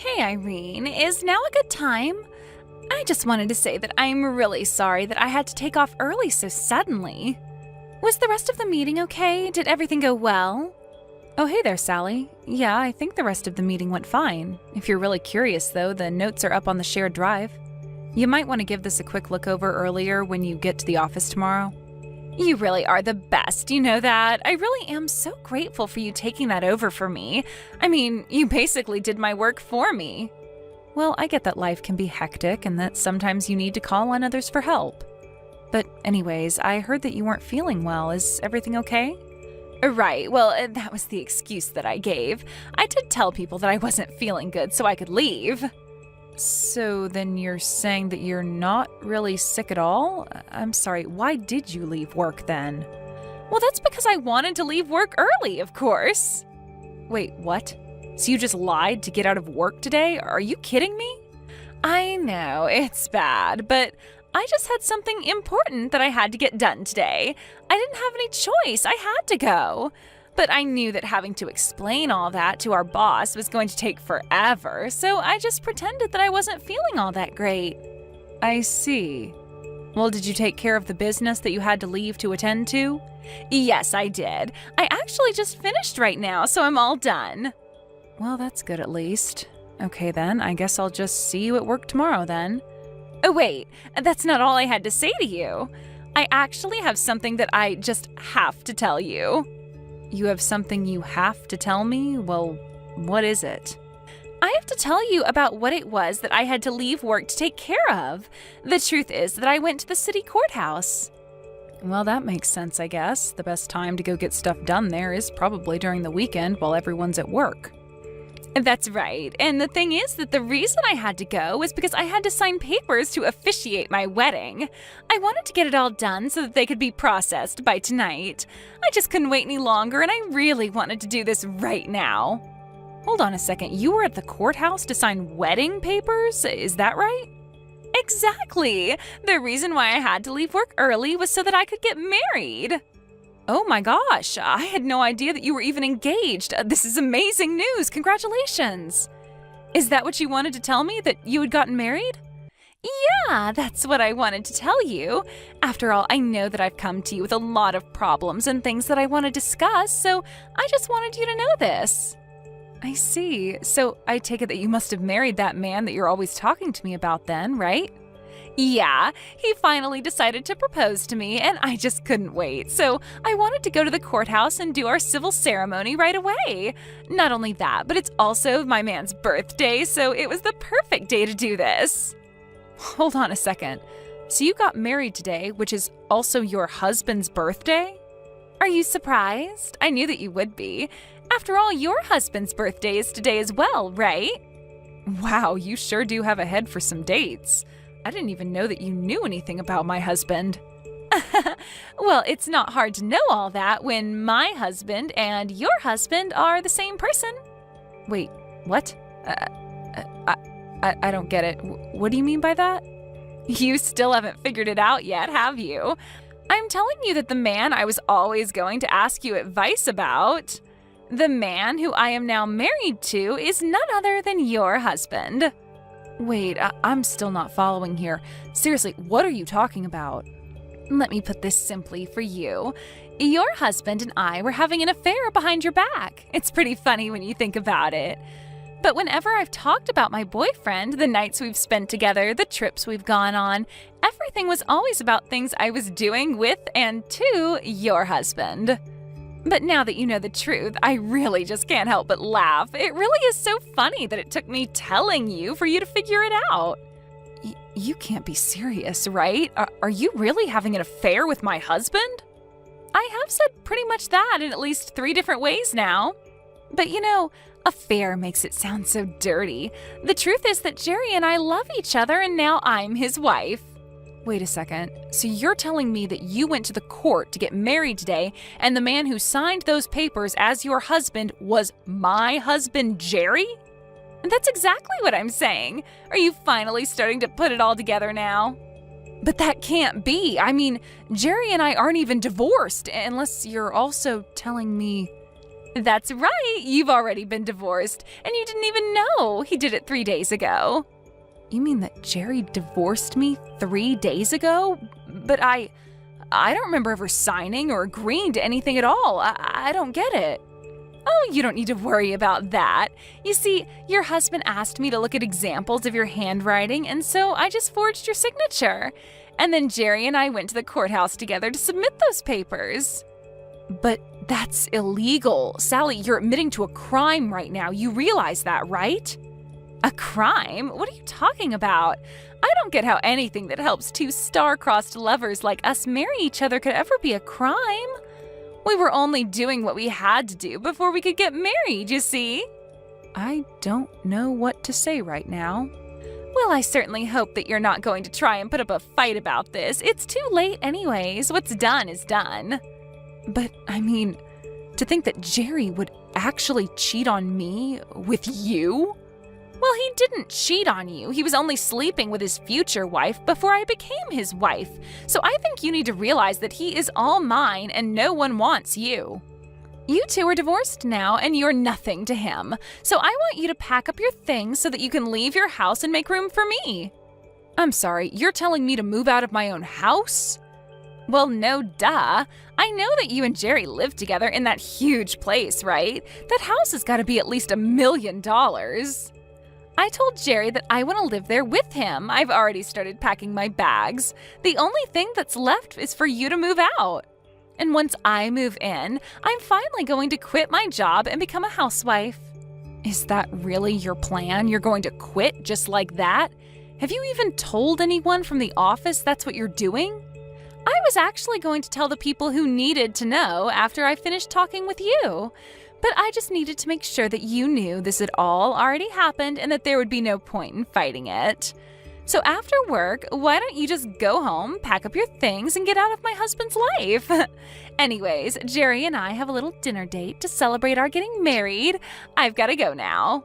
Hey Irene, is now a good time? I just wanted to say that I'm really sorry that I had to take off early so suddenly. Was the rest of the meeting okay? Did everything go well? Oh, hey there, Sally. Yeah, I think the rest of the meeting went fine. If you're really curious, though, the notes are up on the shared drive. You might want to give this a quick look over earlier when you get to the office tomorrow. You really are the best, you know that. I really am so grateful for you taking that over for me. I mean, you basically did my work for me. Well, I get that life can be hectic and that sometimes you need to call on others for help. But anyways, I heard that you weren't feeling well. Is everything okay? Right, well, that was the excuse that I gave. I did tell people that I wasn't feeling good so I could leave. So then you're saying that you're not really sick at all? I'm sorry, why did you leave work then? Well, that's because I wanted to leave work early, of course. Wait, what? So you just lied to get out of work today? Are you kidding me? I know, it's bad, but I just had something important that I had to get done today. I didn't have any choice. I had to go. But I knew that having to explain all that to our boss was going to take forever, so I just pretended that I wasn't feeling all that great. I see. Well, did you take care of the business that you had to leave to attend to? Yes, I did. I actually just finished right now, so I'm all done. Well, that's good at least. Okay then, I guess I'll just see you at work tomorrow then. Oh wait, that's not all I had to say to you. I actually have something that I just have to tell you. You have something you have to tell me? Well, what is it? I have to tell you about what it was that I had to leave work to take care of. The truth is that I went to the city courthouse. Well, that makes sense, I guess. The best time to go get stuff done there is probably during the weekend while everyone's at work. That's right. And the thing is that the reason I had to go was because I had to sign papers to officiate my wedding. I wanted to get it all done so that they could be processed by tonight. I just couldn't wait any longer, and I really wanted to do this right now. Hold on a second. You were at the courthouse to sign wedding papers? Is that right? Exactly. The reason why I had to leave work early was so that I could get married. Oh my gosh, I had no idea that you were even engaged. This is amazing news. Congratulations. Is that what you wanted to tell me, that you had gotten married? Yeah, that's what I wanted to tell you. After all, I know that I've come to you with a lot of problems and things that I want to discuss, so I just wanted you to know this. I see. So I take it that you must have married that man that you're always talking to me about then, right? Yeah, he finally decided to propose to me, and I just couldn't wait. So I wanted to go to the courthouse and do our civil ceremony right away. Not only that, but it's also my man's birthday, so it was the perfect day to do this. Hold on a second. So you got married today, which is also your husband's birthday? Are you surprised? I knew that you would be. After all, your husband's birthday is today as well, right? Wow, you sure do have a head for some dates. I didn't even know that you knew anything about my husband. Well, it's not hard to know all that when my husband and your husband are the same person. Wait, what? I don't get it. What do you mean by that? You still haven't figured it out yet, have you? I'm telling you that the man I was always going to ask you advice about, the man who I am now married to, is none other than your husband. Wait, I'm still not following here. Seriously, what are you talking about? Let me put this simply for you. Your husband and I were having an affair behind your back. It's pretty funny when you think about it. But whenever I've talked about my boyfriend, the nights we've spent together, the trips we've gone on, everything was always about things I was doing with and to your husband. But now that you know the truth, I really just can't help but laugh. It really is so funny that it took me telling you for you to figure it out. You can't be serious, right? Are you really having an affair with my husband? I have said pretty much that in at least 3 different ways now. But you know, affair makes it sound so dirty. The truth is that Jerry and I love each other, and now I'm his wife. Wait a second. So you're telling me that you went to the court to get married today, and the man who signed those papers as your husband was my husband, Jerry? That's exactly what I'm saying. Are you finally starting to put it all together now? But that can't be. I mean, Jerry and I aren't even divorced, unless you're also telling me... That's right, you've already been divorced, and you didn't even know he did it 3 days ago. You mean that Jerry divorced me 3 days ago? But I don't remember ever signing or agreeing to anything at all. I don't get it. Oh, you don't need to worry about that. You see, your husband asked me to look at examples of your handwriting, and so I just forged your signature. And then Jerry and I went to the courthouse together to submit those papers. But that's illegal. Sally, you're admitting to a crime right now. You realize that, right? A crime? What are you talking about? I don't get how anything that helps two star-crossed lovers like us marry each other could ever be a crime. We were only doing what we had to do before we could get married, you see? I don't know what to say right now. Well, I certainly hope that you're not going to try and put up a fight about this. It's too late anyways. What's done is done. But, I mean, to think that Jerry would actually cheat on me with you? Well, he didn't cheat on you. He was only sleeping with his future wife before I became his wife. So I think you need to realize that he is all mine and no one wants you. You two are divorced now and you're nothing to him. So I want you to pack up your things so that you can leave your house and make room for me. I'm sorry, you're telling me to move out of my own house? Well, no duh. I know that you and Jerry live together in that huge place, right? That house has got to be at least $1 million. I told Jerry that I want to live there with him. I've already started packing my bags. The only thing that's left is for you to move out. And once I move in, I'm finally going to quit my job and become a housewife. Is that really your plan? You're going to quit just like that? Have you even told anyone from the office that's what you're doing? I was actually going to tell the people who needed to know after I finished talking with you. But I just needed to make sure that you knew this had all already happened and that there would be no point in fighting it. So after work, why don't you just go home, pack up your things, and get out of my husband's life? Anyways, Jerry and I have a little dinner date to celebrate our getting married. I've got to go now.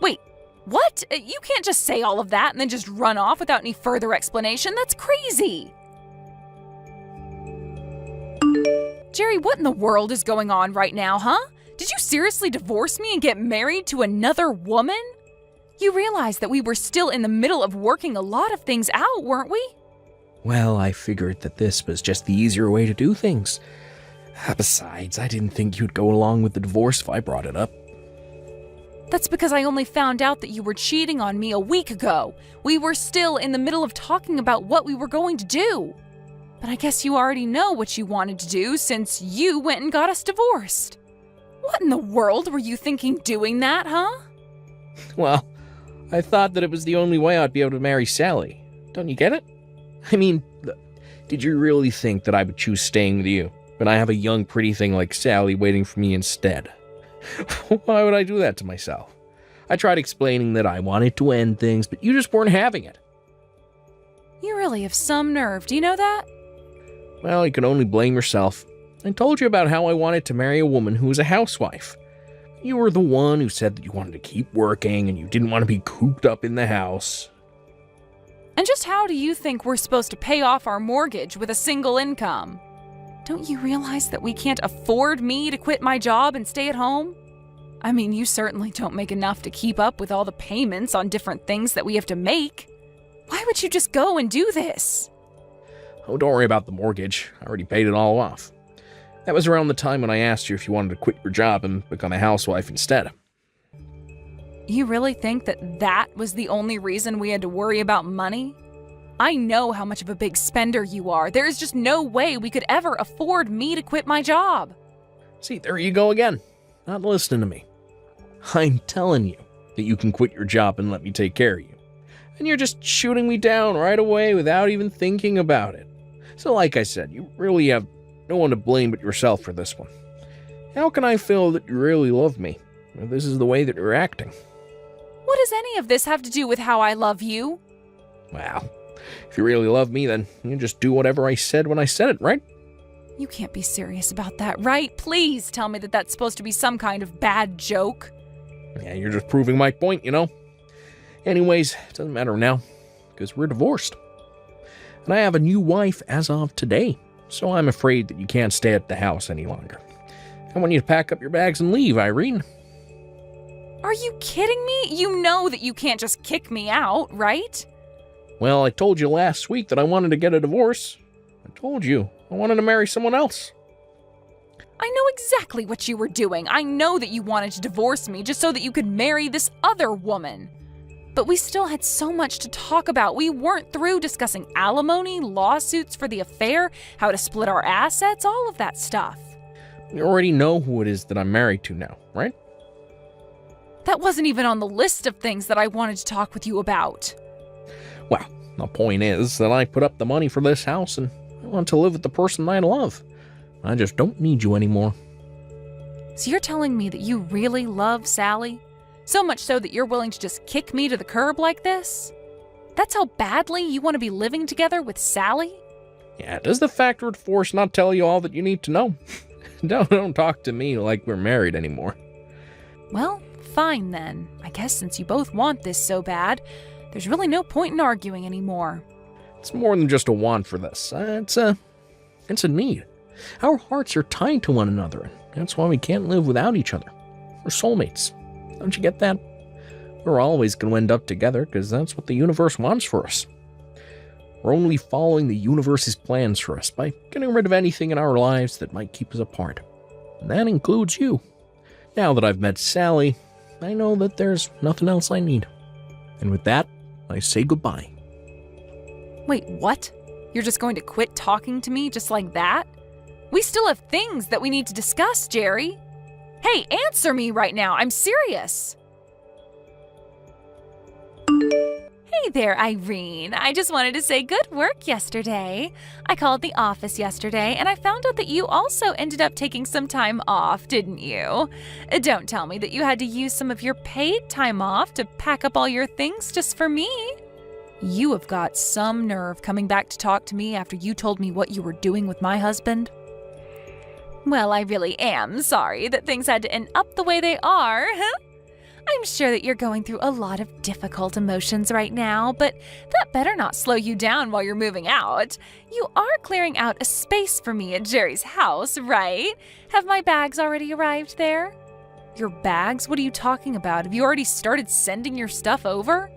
Wait, what? You can't just say all of that and then just run off without any further explanation. That's crazy. Jerry, what in the world is going on right now, huh? Did you seriously divorce me and get married to another woman? You realize that we were still in the middle of working a lot of things out, weren't we? Well, I figured that this was just the easier way to do things. Besides, I didn't think you'd go along with the divorce if I brought it up. That's because I only found out that you were cheating on me a week ago. We were still in the middle of talking about what we were going to do. But I guess you already know what you wanted to do since you went and got us divorced. What in the world were you thinking doing that, huh? Well, I thought that it was the only way I'd be able to marry Sally. Don't you get it? I mean, did you really think that I would choose staying with you when I have a young, pretty thing like Sally waiting for me instead? Why would I do that to myself? I tried explaining that I wanted to end things, but you just weren't having it. You really have some nerve, do you know that? Well, you can only blame yourself. I told you about how I wanted to marry a woman who was a housewife. You were the one who said that you wanted to keep working and you didn't want to be cooped up in the house. And just how do you think we're supposed to pay off our mortgage with a single income? Don't you realize that we can't afford me to quit my job and stay at home? I mean, you certainly don't make enough to keep up with all the payments on different things that we have to make. Why would you just go and do this? Oh, don't worry about the mortgage. I already paid it all off. That was around the time when I asked you if you wanted to quit your job and become a housewife instead. You really think that that was the only reason we had to worry about money? I know how much of a big spender you are. There is just no way we could ever afford me to quit my job. See, there you go again. Not listening to me. I'm telling you that you can quit your job and let me take care of you. And you're just shooting me down right away without even thinking about it. So like I said, you really have no one to blame but yourself for this one. How can I feel that you really love me if this is the way that you're acting? What does any of this have to do with how I love you? Well, if you really love me, then you just do whatever I said when I said it, right? You can't be serious about that, right? Please tell me that that's supposed to be some kind of bad joke. Yeah, you're just proving my point, you know? Anyways, it doesn't matter now, because we're divorced. And I have a new wife as of today, so I'm afraid that you can't stay at the house any longer. I want you to pack up your bags and leave, Irene. Are you kidding me? You know that you can't just kick me out, right? Well, I told you last week that I wanted to get a divorce. I told you I wanted to marry someone else. I know exactly what you were doing. I know that you wanted to divorce me just so that you could marry this other woman. But we still had so much to talk about. We weren't through discussing alimony, lawsuits for the affair, how to split our assets, all of that stuff. You already know who it is that I'm married to now, right? That wasn't even on the list of things that I wanted to talk with you about. Well, the point is that I put up the money for this house and I want to live with the person I love. I just don't need you anymore. So you're telling me that you really love Sally? So much so that you're willing to just kick me to the curb like this? That's how badly you want to be living together with Sally? Yeah, does the factor of divorce not tell you all that you need to know? Don't talk to me like we're married anymore. Well, fine then. I guess since you both want this so bad, there's really no point in arguing anymore. It's more than just a want for this. It's a need. Our hearts are tied to one another, and that's why we can't live without each other. We're soulmates. Don't you get that? We're always going to end up together because that's what the universe wants for us. We're only following the universe's plans for us by getting rid of anything in our lives that might keep us apart. And that includes you. Now that I've met Sally, I know that there's nothing else I need. And with that, I say goodbye. Wait, what? You're just going to quit talking to me just like that? We still have things that we need to discuss, Jerry. Hey, answer me right now. I'm serious. Hey there, Irene. I just wanted to say good work yesterday. I called the office yesterday and I found out that you also ended up taking some time off, didn't you? Don't tell me that you had to use some of your paid time off to pack up all your things just for me. You have got some nerve coming back to talk to me after you told me what you were doing with my husband. Well, I really am sorry that things had to end up the way they are. I'm sure that you're going through a lot of difficult emotions right now, but that better not slow you down while you're moving out. You are clearing out a space for me at Jerry's house, right? Have my bags already arrived there? Your bags? What are you talking about? Have you already started sending your stuff over?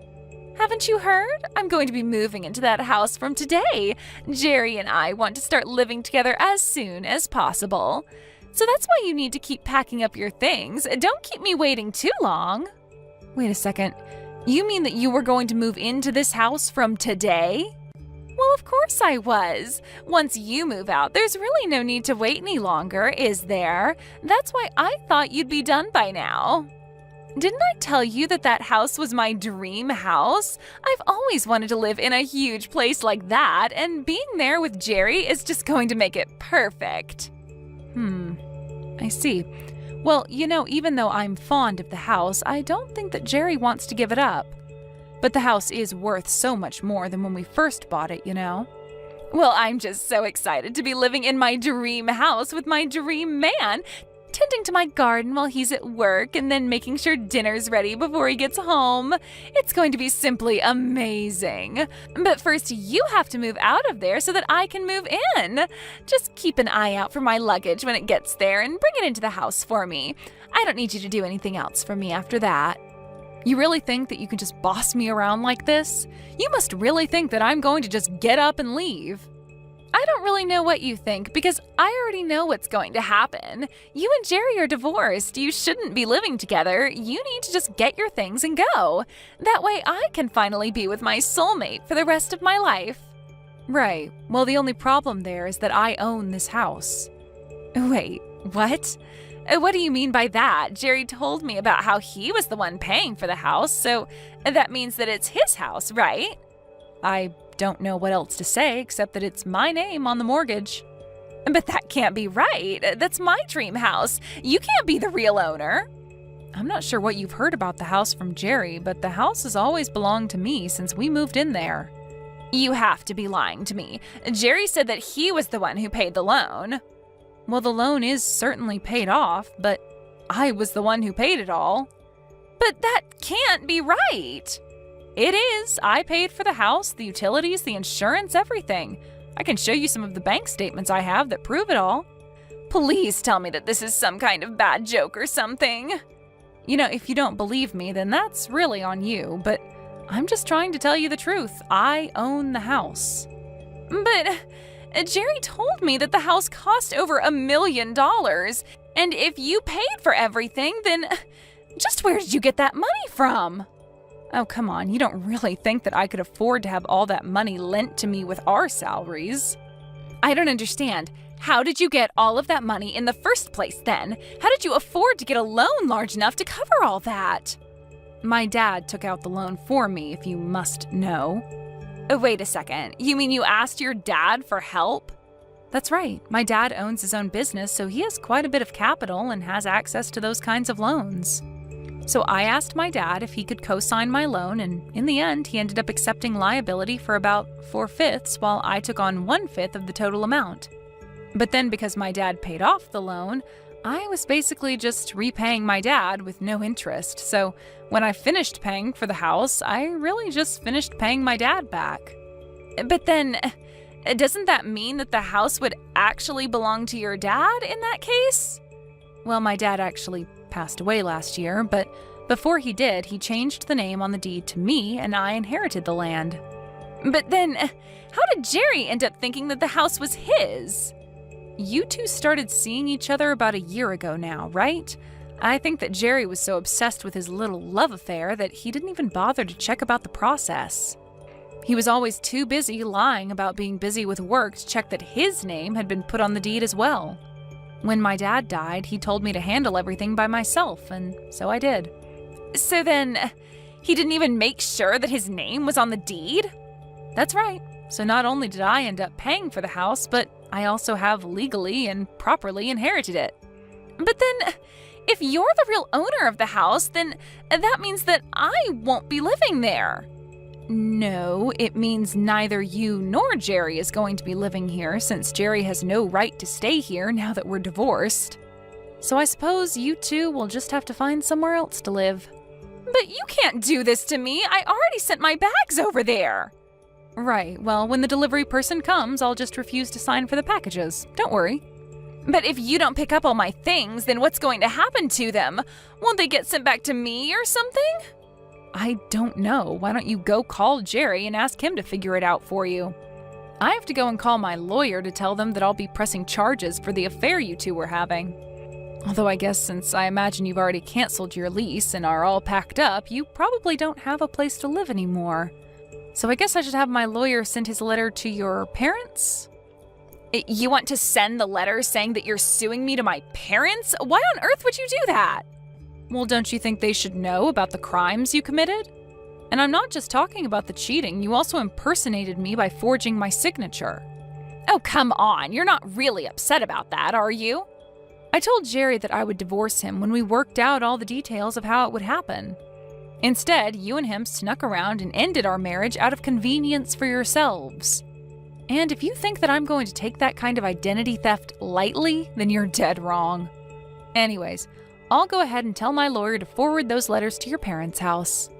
Haven't you heard? I'm going to be moving into that house from today. Jerry and I want to start living together as soon as possible. So that's why you need to keep packing up your things. Don't keep me waiting too long. Wait a second. You mean that you were going to move into this house from today? Well, of course I was. Once you move out, there's really no need to wait any longer, is there? That's why I thought you'd be done by now. Didn't I tell you that that house was my dream house? I've always wanted to live in a huge place like that, and being there with Jerry is just going to make it perfect. I see. Well, you know, even though I'm fond of the house, I don't think that Jerry wants to give it up. But the house is worth so much more than when we first bought it, you know? Well, I'm just so excited to be living in my dream house with my dream man, tending to my garden while he's at work and then making sure dinner's ready before he gets home. It's going to be simply amazing. But first, you have to move out of there so that I can move in. Just keep an eye out for my luggage when it gets there and bring it into the house for me. I don't need you to do anything else for me after that. You really think that you can just boss me around like this? You must really think that I'm going to just get up and leave. I don't really know what you think because I already know what's going to happen. You and Jerry are divorced. You shouldn't be living together. You need to just get your things and go. That way I can finally be with my soulmate for the rest of my life. Right. Well, the only problem there is that I own this house. Wait, what? What do you mean by that? Jerry told me about how he was the one paying for the house, so that means that it's his house, right? I don't know what else to say except that it's my name on the mortgage. But that can't be right. That's my dream house. You can't be the real owner. I'm not sure what you've heard about the house from Jerry, but the house has always belonged to me since we moved in there. You have to be lying to me. Jerry said that he was the one who paid the loan. Well, the loan is certainly paid off, but I was the one who paid it all. But that can't be right. It is. I paid for the house, the utilities, the insurance, everything. I can show you some of the bank statements I have that prove it all. Please tell me that this is some kind of bad joke or something. You know, if you don't believe me, then that's really on you, but I'm just trying to tell you the truth. I own the house. But Jerry told me that the house cost over $1 million, and if you paid for everything, then just where did you get that money from? Oh, come on, you don't really think that I could afford to have all that money lent to me with our salaries? I don't understand. How did you get all of that money in the first place then? How did you afford to get a loan large enough to cover all that? My dad took out the loan for me, if you must know. Oh, wait a second. You mean you asked your dad for help? That's right. My dad owns his own business, so he has quite a bit of capital and has access to those kinds of loans. So I asked my dad if he could co-sign my loan, and in the end, he ended up accepting liability for about 4/5, while I took on 1/5 of the total amount. But then because my dad paid off the loan, I was basically just repaying my dad with no interest. So when I finished paying for the house, I really just finished paying my dad back. But then, doesn't that mean that the house would actually belong to your dad in that case? Well, my dad actually passed away last year, but before he did, he changed the name on the deed to me and I inherited the land. But then, how did Jerry end up thinking that the house was his? You two started seeing each other about a year ago now, right? I think that Jerry was so obsessed with his little love affair that he didn't even bother to check about the process. He was always too busy lying about being busy with work to check that his name had been put on the deed as well. When my dad died, he told me to handle everything by myself, and so I did. So then, he didn't even make sure that his name was on the deed? That's right. So not only did I end up paying for the house, but I also have legally and properly inherited it. But then, if you're the real owner of the house, then that means that I won't be living there. No, it means neither you nor Jerry is going to be living here, since Jerry has no right to stay here now that we're divorced. So I suppose you two will just have to find somewhere else to live. But you can't do this to me. I already sent my bags over there. Right, well, when the delivery person comes, I'll just refuse to sign for the packages. Don't worry. But if you don't pick up all my things, then what's going to happen to them? Won't they get sent back to me or something? I don't know. Why don't you go call Jerry and ask him to figure it out for you? I have to go and call my lawyer to tell them that I'll be pressing charges for the affair you two were having. Although I guess since I imagine you've already canceled your lease and are all packed up, you probably don't have a place to live anymore. So I guess I should have my lawyer send his letter to your parents? You want to send the letter saying that you're suing me to my parents? Why on earth would you do that? Well, don't you think they should know about the crimes you committed? And I'm not just talking about the cheating, you also impersonated me by forging my signature. Oh, come on, you're not really upset about that, are you? I told Jerry that I would divorce him when we worked out all the details of how it would happen. Instead, you and him snuck around and ended our marriage out of convenience for yourselves. And if you think that I'm going to take that kind of identity theft lightly, then you're dead wrong. Anyways, I'll go ahead and tell my lawyer to forward those letters to your parents' house.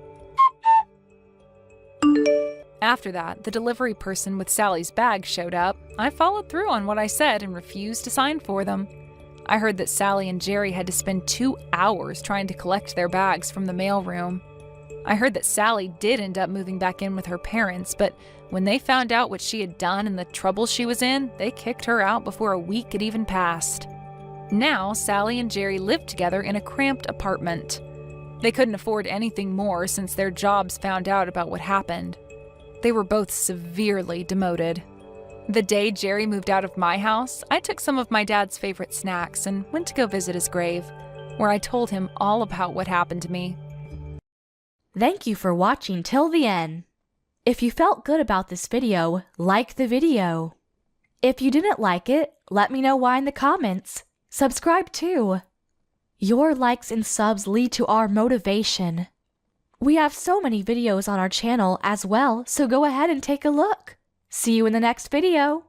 After that, the delivery person with Sally's bag showed up. I followed through on what I said and refused to sign for them. I heard that Sally and Jerry had to spend 2 hours trying to collect their bags from the mailroom. I heard that Sally did end up moving back in with her parents, but when they found out what she had done and the trouble she was in, they kicked her out before a week had even passed. Now, Sally and Jerry lived together in a cramped apartment. They couldn't afford anything more since their jobs found out about what happened. They were both severely demoted. The day Jerry moved out of my house, I took some of my dad's favorite snacks and went to go visit his grave, where I told him all about what happened to me. Thank you for watching till the end. If you felt good about this video, like the video. If you didn't like it, let me know why in the comments. Subscribe too. Your likes and subs lead to our motivation. We have so many videos on our channel as well, so go ahead and take a look. See you in the next video.